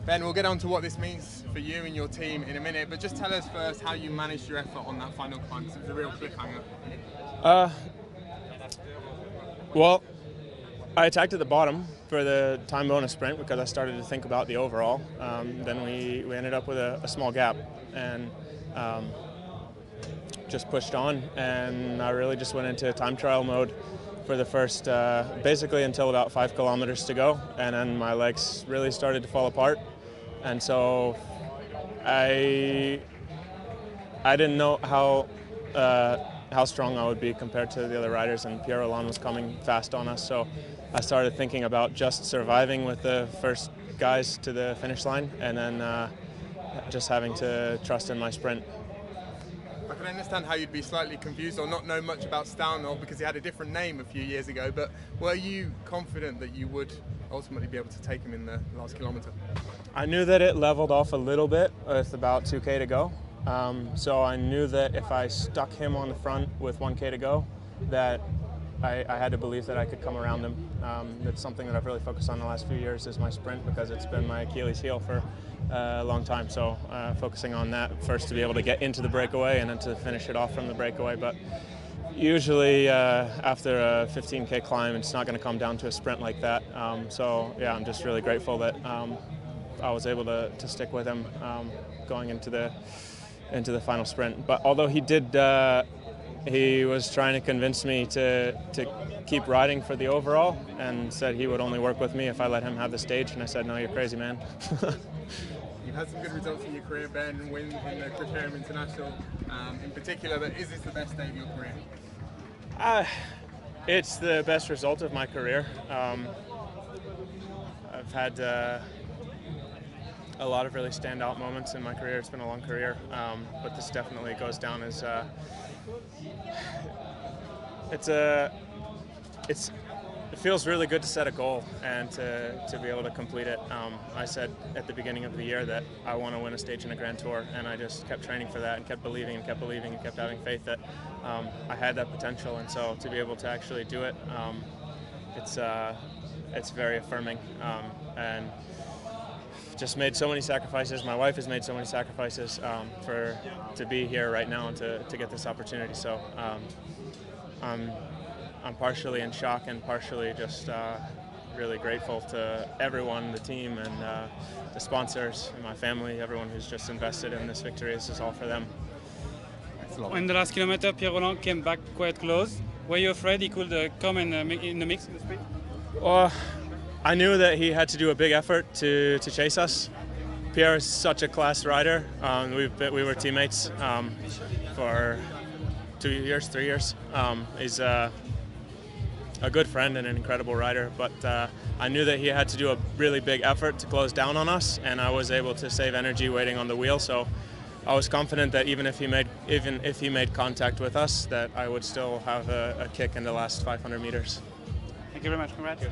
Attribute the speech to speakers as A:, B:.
A: Ben, we'll get on to what this means for you and your team in a minute, but just tell us first how you managed your effort on that final climb, because it was a real cliffhanger.
B: Well, I attacked at the bottom for the time bonus sprint because I started to think about the overall. Then we ended up with a small gap and just pushed on, and I really just went into time trial mode for the first, basically until about 5 kilometers to go, and then my legs really started to fall apart. And so I didn't know how strong I would be compared to the other riders, and Pierre Rolland was coming fast on us. So I started thinking about just surviving with the first guys to the finish line, and then just having to trust in my sprint.
A: I can understand how you'd be slightly confused or not know much about Stounel because he had a different name a few years ago, but were you confident that you would ultimately be able to take him in the last kilometre?
B: I knew that it leveled off a little bit with about 2K to go. So I knew that if I stuck him on the front with 1K to go, that I had to believe that I could come around him. That's something that I've really focused on the last few years is my sprint, because it's been my Achilles heel for a long time. So focusing on that first to be able to get into the breakaway and then to finish it off from the breakaway. But usually after a 15K climb, it's not going to come down to a sprint like that. So yeah, I'm just really grateful that I was able to stick with him going into the final sprint. But although he was trying to convince me to keep riding for the overall, and said he would only work with me if I let him have the stage, and I said, no, you're crazy, man.
A: You've had some good results in your career, Ben, win in the Criterium International in particular, but is this the best day of your career?
B: It's the best result of my career. I've had a lot of really standout moments in my career. It's been a long career, but this definitely goes down as it feels really good to set a goal and to be able to complete it. I said at the beginning of the year that I want to win a stage in a Grand Tour, and I just kept training for that and kept believing and kept believing and kept having faith that I had that potential. And so to be able to actually do it, it's very affirming, and just made so many sacrifices. My wife has made so many sacrifices to be here right now and to get this opportunity. So I'm partially in shock and partially just really grateful to everyone, the team and the sponsors, and my family, everyone who's just invested in this victory. This is all for them.
C: In the last kilometer, Pierre Rolland came back quite close. Were you afraid he could come in the mix in the sprint?
B: Well, I knew that he had to do a big effort to chase us. Pierre is such a class rider. We were teammates for 2 years, 3 years. He's a good friend and an incredible rider, but I knew that he had to do a really big effort to close down on us, and I was able to save energy waiting on the wheel. So I was confident that even if he made contact with us, that I would still have a kick in the last 500 meters.
C: Thank you very much. Congrats.